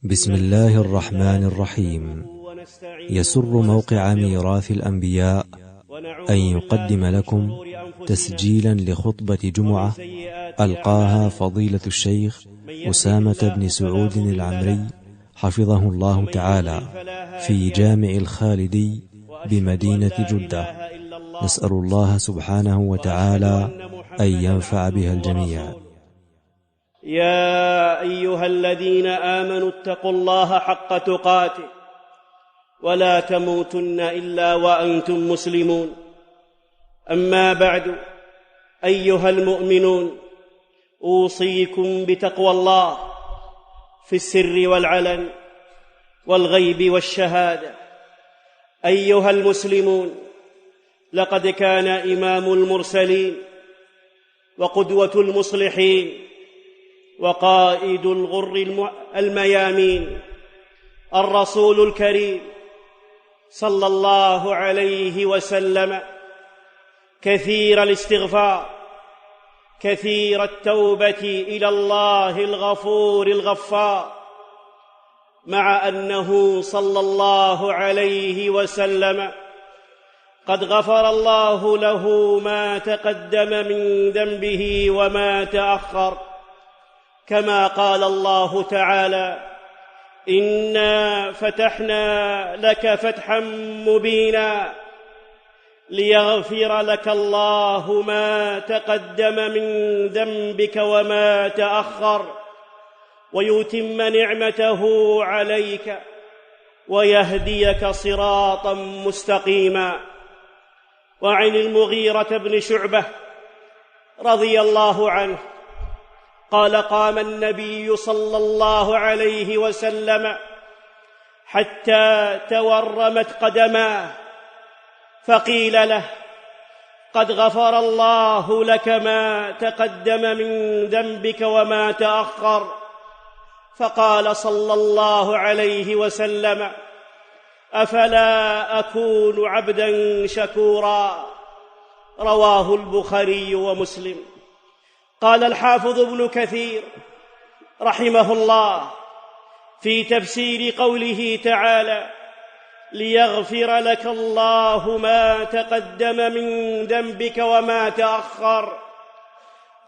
بسم الله الرحمن الرحيم. يسر موقع ميراث الأنبياء أن يقدم لكم تسجيلا لخطبة جمعة ألقاها فضيلة الشيخ أسامة بن سعود العمري حفظه الله تعالى في جامع الخالدي بمدينة جدة. نسأل الله سبحانه وتعالى أن ينفع بها الجميع. يا أيها الذين آمنوا اتقوا الله حق تقاته ولا تموتن إلا وأنتم مسلمون. أما بعد، أيها المؤمنون، أوصيكم بتقوى الله في السر والعلن والغيب والشهادة. أيها المسلمون، لقد كان إمام المرسلين وقدوة المصلحين وقائد الغر الميامين الرسول الكريم صلى الله عليه وسلم كثير الاستغفار، كثير التوبة إلى الله الغفور الغفار، مع أنه صلى الله عليه وسلم قد غفر الله له ما تقدم من ذنبه وما تأخر، كما قال الله تعالى: إنا فتحنا لك فتحا مبينا ليغفر لك الله ما تقدم من ذنبك وما تأخر ويتم نعمته عليك ويهديك صراطا مستقيما. وعن المغيرة بن شعبة رضي الله عنه قال: قام النبي صلى الله عليه وسلم حتى تورمت قدماه، فقيل له: قد غفر الله لك ما تقدم من ذنبك وما تأخر. فقال صلى الله عليه وسلم: أفلا أكون عبدا شكورا. رواه البخاري ومسلم. قال الحافظ ابن كثير رحمه الله في تفسير قوله تعالى: ليغفر لك الله ما تقدم من ذنبك وما تأخر،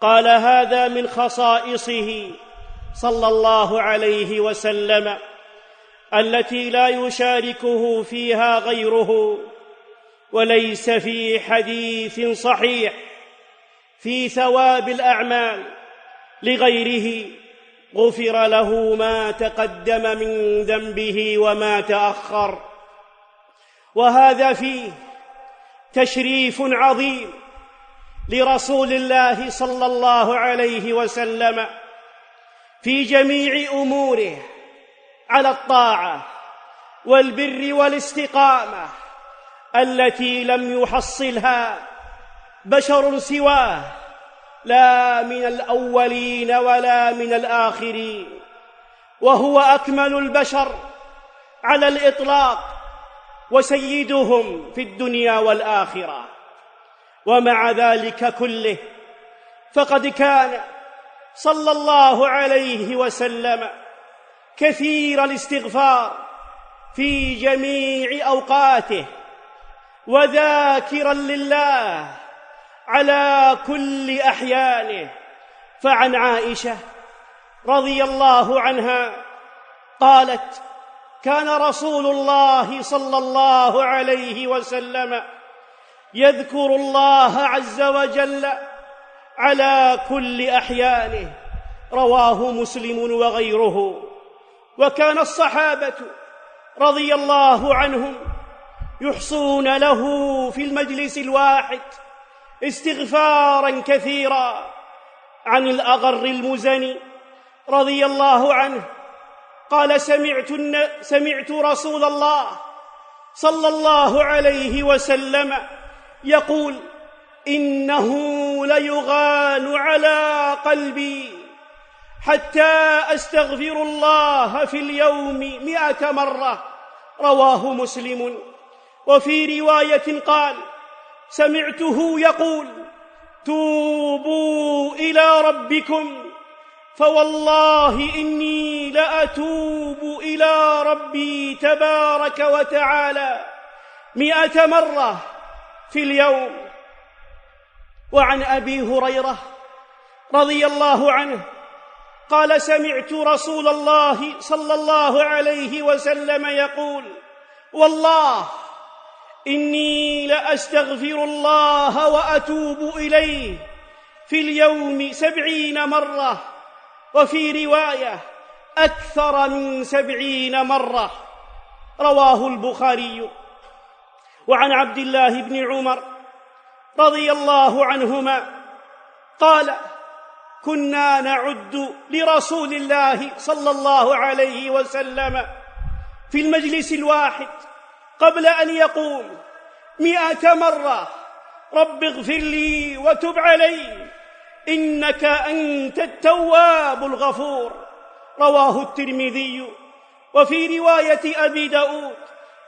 قال: هذا من خصائصه صلى الله عليه وسلم التي لا يشاركه فيها غيره، وليس في حديث صحيح في ثواب الأعمال لغيره غفر له ما تقدم من ذنبه وما تأخر. وهذا فيه تشريف عظيم لرسول الله صلى الله عليه وسلم في جميع أموره على الطاعة والبر والاستقامة التي لم يحصلها بشر سواه، لا من الأولين ولا من الآخرين، وهو أكمل البشر على الإطلاق وسيدهم في الدنيا والآخرة. ومع ذلك كله فقد كان صلى الله عليه وسلم كثير الاستغفار في جميع أوقاته، وذاكرا لله على كل أحيانه. فعن عائشة رضي الله عنها قالت: كان رسول الله صلى الله عليه وسلم يذكر الله عز وجل على كل أحيانه. رواه مسلم وغيره. وكان الصحابة رضي الله عنهم يحصون له في المجلس الواحد استغفارا كثيرا. عن الأغر المزني رضي الله عنه قال: سمعت رسول الله صلى الله عليه وسلم يقول: إنه ليغان على قلبي حتى أستغفر الله في اليوم 100 مرة. رواه مسلم. وفي رواية قال: سمعته يقول: توبوا إلى ربكم فوالله إني لأتوب إلى ربي تبارك وتعالى 100 مرة في اليوم. وعن أبي هريرة رضي الله عنه قال: سمعت رسول الله صلى الله عليه وسلم يقول: والله إني لأستغفر الله وأتوب إليه في اليوم 70 مرة، وفي رواية أكثر من 70 مرة. رواه البخاري. وعن عبد الله بن عمر رضي الله عنهما قال: كنا نعد لرسول الله صلى الله عليه وسلم في المجلس الواحد قبل أن يقوم 100 مرة: رب اغفر لي وتب علي إنك أنت التواب الغفور. رواه الترمذي. وفي رواية أبي داود: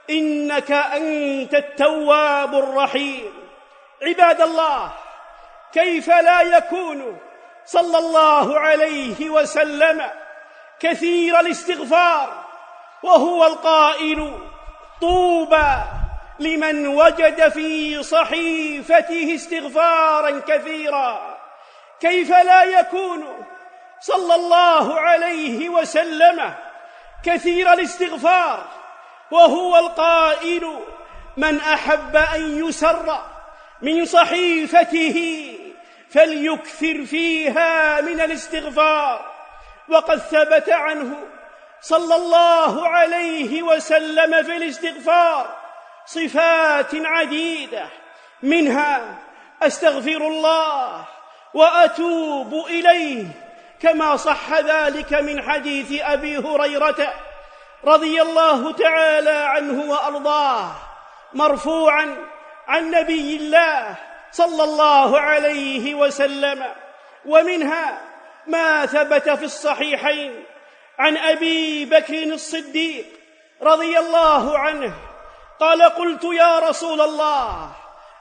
إنك أنت التواب الرحيم. عباد الله، كيف لا يكون صلى الله عليه وسلم كثير الاستغفار وهو القائل: طوبى لمن وجد في صحيفته استغفارا كثيرا. كيف لا يكون صلى الله عليه وسلم كثير الاستغفار وهو القائل: من أحب أن يسر من صحيفته فليكثر فيها من الاستغفار. وقد ثبت عنه صلى الله عليه وسلم في الاستغفار صفات عديدة، منها أستغفر الله وأتوب إليه، كما صح ذلك من حديث أبي هريرة رضي الله تعالى عنه وأرضاه مرفوعا عن نبي الله صلى الله عليه وسلم. ومنها ما ثبت في الصحيحين عن أبي بكر الصديق رضي الله عنه قال: قلت يا رسول الله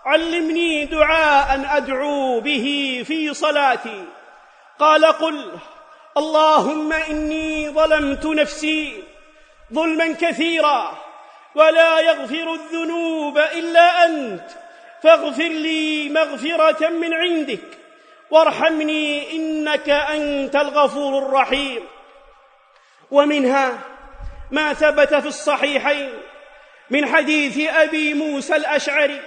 علمني دعاء أدعو به في صلاتي. قال: قل اللهم إني ظلمت نفسي ظلما كثيرا ولا يغفر الذنوب إلا أنت، فاغفر لي مغفرة من عندك وارحمني إنك أنت الغفور الرحيم. ومنها ما ثبت في الصحيحين من حديث أبي موسى الأشعري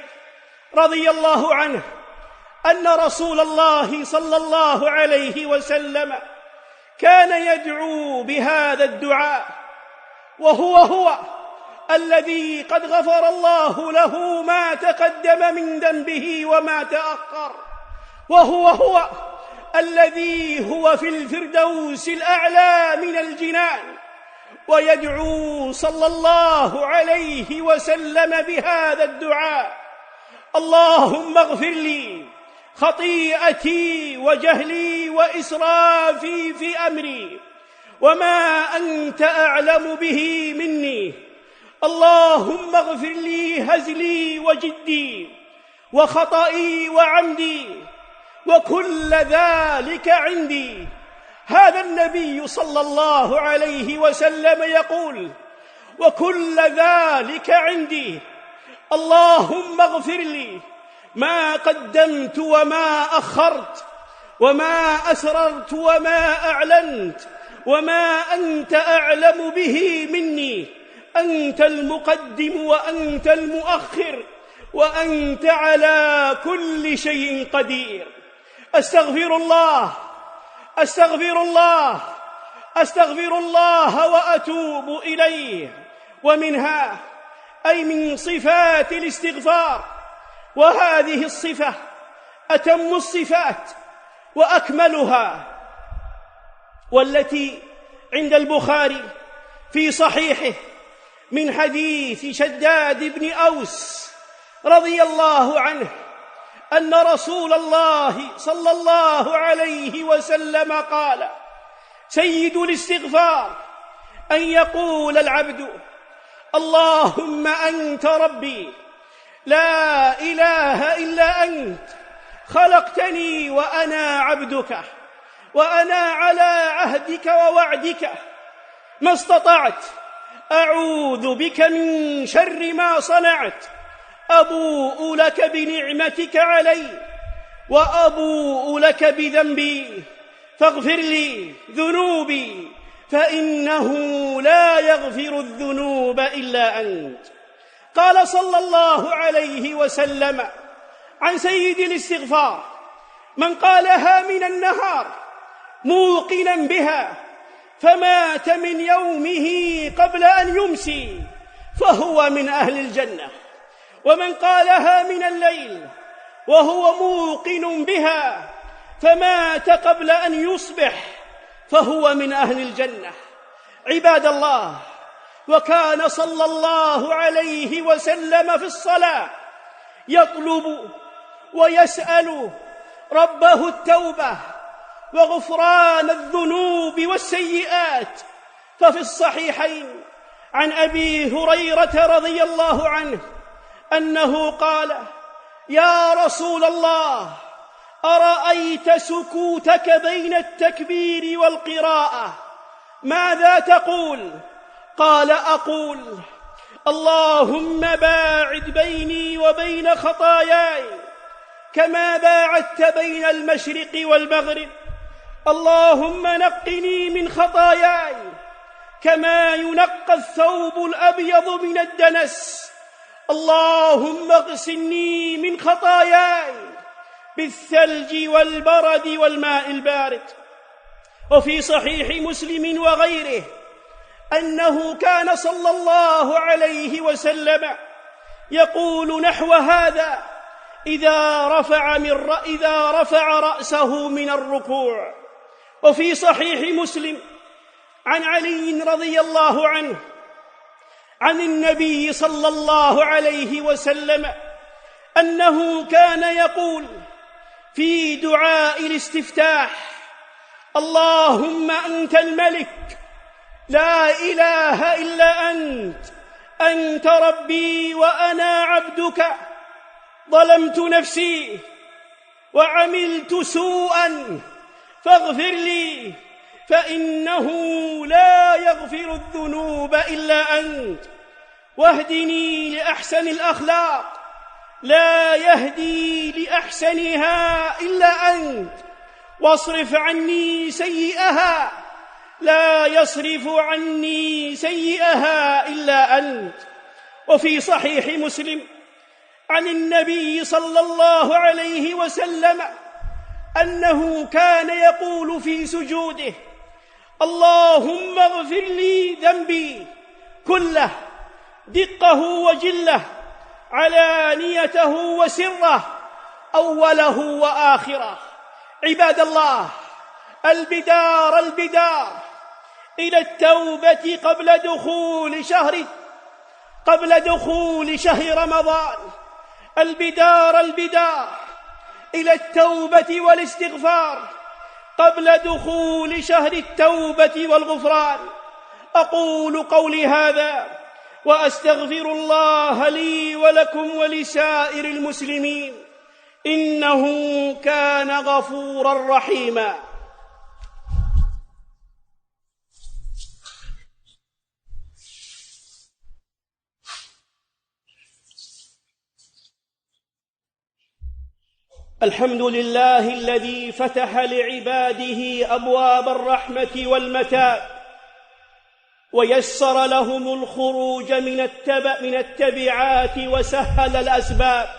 رضي الله عنه أن رسول الله صلى الله عليه وسلم كان يدعو بهذا الدعاء، وهو الذي قد غفر الله له ما تقدم من ذنبه وما تأخر، وهو الذي هو في الفردوس الأعلى من الجنان. ويدعو صلى الله عليه وسلم بهذا الدعاء: اللهم اغفر لي خطيئتي وجهلي وإسرافي في أمري وما أنت أعلم به مني، اللهم اغفر لي هزلي وجدي وخطئي وعمدي وكل ذلك عندي. هذا النبي صلى الله عليه وسلم يقول: وكل ذلك عندي، اللهم اغفر لي ما قدمت وما أخرت وما أسررت وما أعلنت وما أنت أعلم به مني، أنت المقدم وأنت المؤخر وأنت على كل شيء قدير. أستغفر الله أستغفر الله أستغفر الله وأتوب إليه. ومنها أي من صفات الاستغفار، وهذه الصفة أتم الصفات وأكملها، والتي عند البخاري في صحيحه من حديث شداد بن أوس رضي الله عنه أن رسول الله صلى الله عليه وسلم قال: سيد الاستغفار أن يقول العبد: اللهم أنت ربي لا إله إلا أنت، خلقتني وأنا عبدك، وأنا على عهدك ووعدك ما استطعت، أعوذ بك من شر ما صنعت، أبوء لك بنعمتك علي وأبوء لك بذنبي فاغفر لي ذنوبي فإنه لا يغفر الذنوب إلا أنت. قال صلى الله عليه وسلم عن سيد الاستغفار: من قالها من النهار موقنا بها فمات من يومه قبل أن يمسي فهو من أهل الجنة، ومن قالها من الليل وهو موقن بها فمات قبل أن يصبح فهو من أهل الجنة. عباد الله، وكان صلى الله عليه وسلم في الصلاة يطلب ويسأل ربه التوبة وغفران الذنوب والسيئات. ففي الصحيحين عن أبي هريرة رضي الله عنه أنه قال: يا رسول الله، أرأيت سكوتك بين التكبير والقراءة ماذا تقول؟ قال: أقول: اللهم باعد بيني وبين خطاياي كما باعدت بين المشرق والمغرب، اللهم نقني من خطاياي كما ينقى الثوب الأبيض من الدنس، اللهم اغسلني من خطاياي بالثلج والبرد والماء البارد. وفي صحيح مسلم وغيره أنه كان صلى الله عليه وسلم يقول نحو هذا إذا رفع رأسه من الركوع. وفي صحيح مسلم عن علي رضي الله عنه عن النبي صلى الله عليه وسلم أنه كان يقول في دعاء الاستفتاح: اللهم أنت الملك لا إله إلا أنت، أنت ربي وأنا عبدك، ظلمت نفسي وعملت سوءا فاغفر لي فإنه لا يغفر الذنوب إلا أنت، واهدني لأحسن الأخلاق لا يهدي لأحسنها إلا أنت، واصرف عني سيئها لا يصرف عني سيئها إلا أنت. وفي صحيح مسلم عن النبي صلى الله عليه وسلم أنه كان يقول في سجوده: اللهم اغفر لي ذنبي كله دقه وجله، علانيته وسره، أوله وآخره. عباد الله، البدار إلى التوبة قبل دخول شهر رمضان، البدار إلى التوبة والاستغفار قبل دخول شهر التوبة والغفران. أقول قولي هذا وأستغفر الله لي ولكم ولسائر المسلمين، إنه كان غفورا رحيما. الحمد لله الذي فتح لعباده أبواب الرحمة والمتاب، ويسر لهم الخروج من التبعات وسهل الأسباب.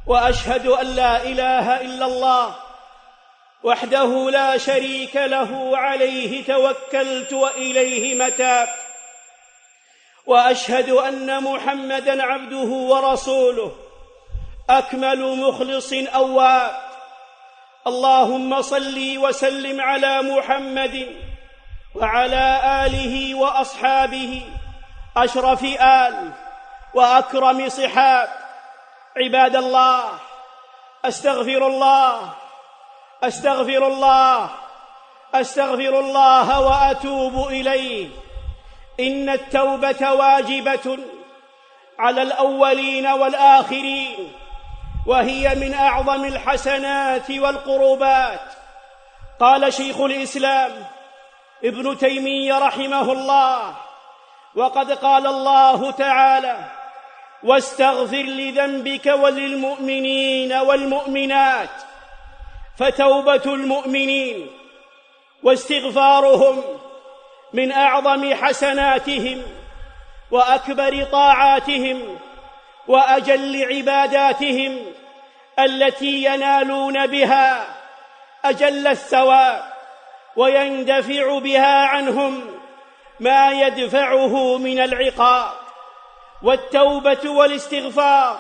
وأشهد أن لا إله إلا الله وحده لا شريك له، عليه توكلت وإليه متاب. وأشهد أن محمدًا عبده ورسوله، أكمل مخلص أواب. اللهم صل وسلم على محمد وعلى آله وأصحابه أشرف آل وأكرم صحاب. عباد الله، أستغفر الله وأتوب إليه. إن التوبة واجبة على الأولين والآخرين، وهي من أعظم الحسنات والقربات. قال شيخ الإسلام ابن تيمية رحمه الله. وقد قال الله تعالى: واستغفر لذنبك وللمؤمنين والمؤمنات. فتوبة المؤمنين واستغفارهم من أعظم حسناتهم وأكبر طاعاتهم وأجل عباداتهم التي ينالون بها أجل الثواب، ويندفع بها عنهم ما يدفعه من العقاب. والتوبة والاستغفار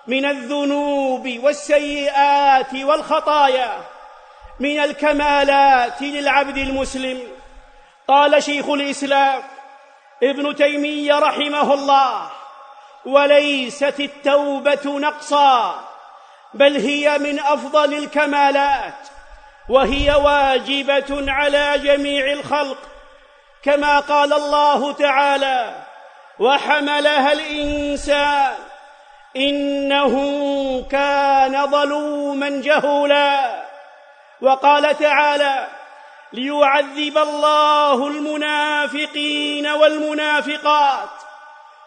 من الذنوب والسيئات والخطايا من الكمالات للعبد المسلم. قال شيخ الإسلام ابن تيمية رحمه الله: وليست التوبة نقصا، بل هي من أفضل الكمالات، وهي واجبة على جميع الخلق، كما قال الله تعالى: وحملها الإنسان إنه كان ظلوما جهولا. وقال تعالى: ليعذب الله المنافقين والمنافقات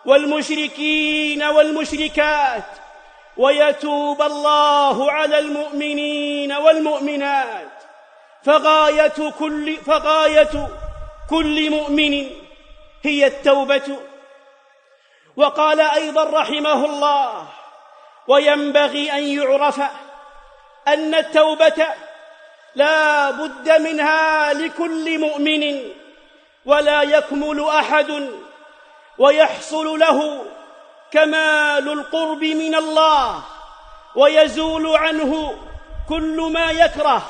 والمشركين والمشركات ويتوب الله على المؤمنين والمؤمنات. فغاية كل مؤمن هي التوبة. وقال أيضا رحمه الله: وينبغي أن يعرف أن التوبة لا بد منها لكل مؤمن، ولا يكمل أحد ويحصل له كمال القرب من الله ويزول عنه كل ما يكره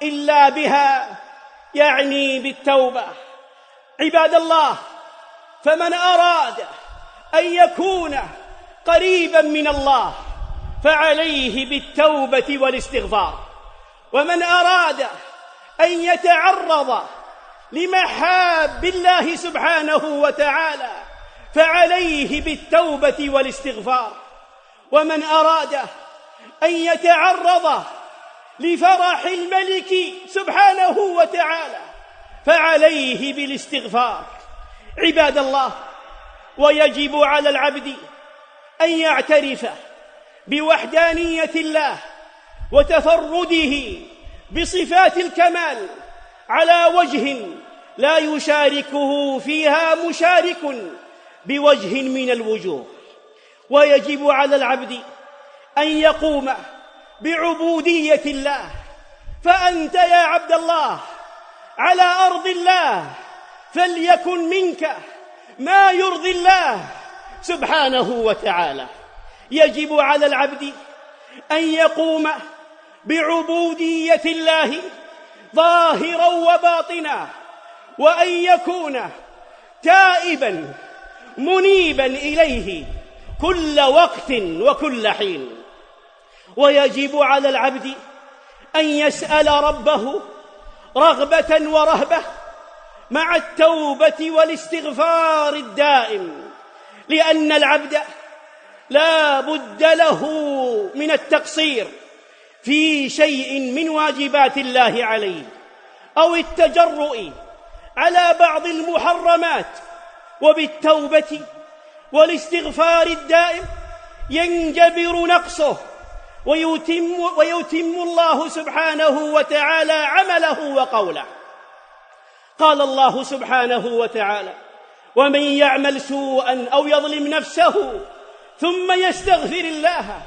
إلا بها، يعني بالتوبة. عباد الله، فمن أراد أن يكون قريبا من الله فعليه بالتوبة والاستغفار، ومن أراد أن يتعرض لمحاب الله سبحانه وتعالى فعليه بالتوبة والاستغفار، ومن أراد أن يتعرض لفرح الملك سبحانه وتعالى فعليه بالاستغفار. عباد الله، ويجب على العبد أن يعترف بوحدانية الله وتفرده بصفات الكمال على وجه لا يشاركه فيها مشارك بوجه من الوجوه. ويجب على العبد أن يقوم بعبودية الله. فأنت يا عبد الله على أرض الله، فليكن منك ما يرضي الله سبحانه وتعالى. يجب على العبد أن يقوم بعبودية الله ظاهرا وباطنا، وأن يكون تائبا منيبا إليه كل وقت وكل حين. ويجب على العبد أن يسأل ربه رغبة ورهبة مع التوبة والاستغفار الدائم، لأن العبد لا بد له من التقصير في شيء من واجبات الله عليه أو التجرؤ على بعض المحرمات، وبالتوبة والاستغفار الدائم ينجبر نقصه ويتم الله سبحانه وتعالى عمله وقوله. قال الله سبحانه وتعالى: ومن يعمل سوءا أو يظلم نفسه ثم يستغفر الله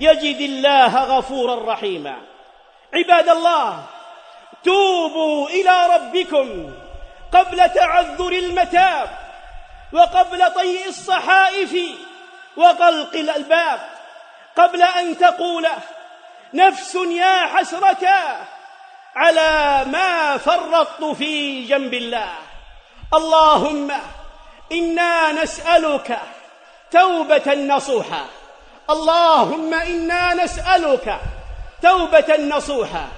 يجد الله غفورا رحيما. عباد الله، توبوا إلى ربكم قبل تعذر المتاب، وقبل طيء الصحائف وغلق الألباب، قبل أن تقول نفس يا حسرة على ما فرطت في جنب الله. اللهم إنا نسألك توبة نصوحا، اللهم إنا نسألك توبة نصوحا،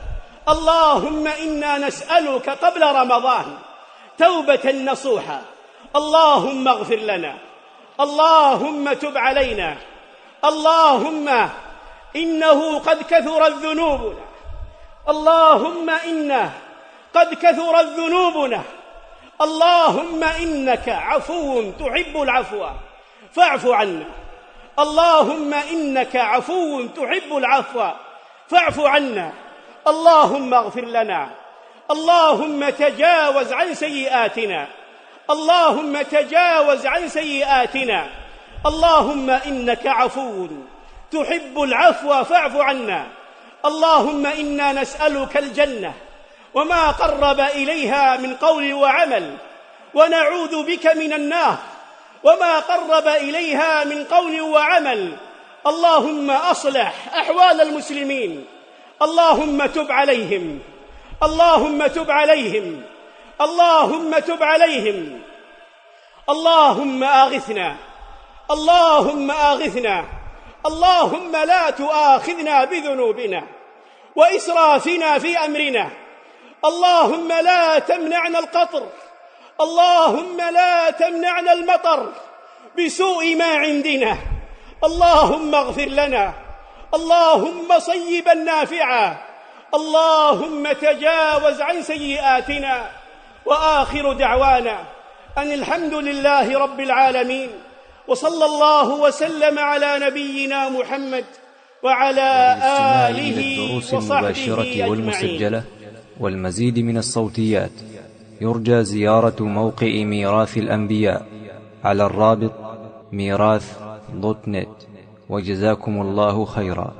اللهم إنا نسألك قبل رمضان توبة نصوحا. اللهم اغفر لنا، اللهم تب علينا، اللهم إنه قد كثرت ذنوبنا، اللهم إنا قد كثرت ذنوبنا. اللهم إنك عفو تحب العفو فاعف عنا. اللهم إنك عفو تحب العفو فاعف عنا. اللهم اغفر لنا. اللهم تجاوز عن سيئاتنا. اللهم تجاوز عن سيئاتنا. اللهم إنك عفو تحب العفو فاعف عنا. اللهم إنا نسألك الجنة وما قرب إليها من قول وعمل، ونعوذ بك من النار وما قرب إليها من قول وعمل. اللهم أصلح أحوال المسلمين. اللهم تب عليهم. اللهم تب عليهم. اللهم تب عليهم. اللهم آغثنا. اللهم آغثنا. اللهم لا تؤاخذنا بذنوبنا وإسرافنا في أمرنا. اللهم لا تمنعنا القطر. اللهم لا تمنعنا المطر بسوء ما عندنا. اللهم اغفر لنا. اللهم صيبا نافعا. اللهم تجاوز عن سيئاتنا. وآخر دعوانا أن الحمد لله رب العالمين، وصلى الله وسلم على نبينا محمد وعلى آله وصحبه والمسجلة والمزيد من الصوتيات يرجى زيارة موقع ميراث الأنبياء على الرابط ميراث.net. وجزاكم الله خيرا.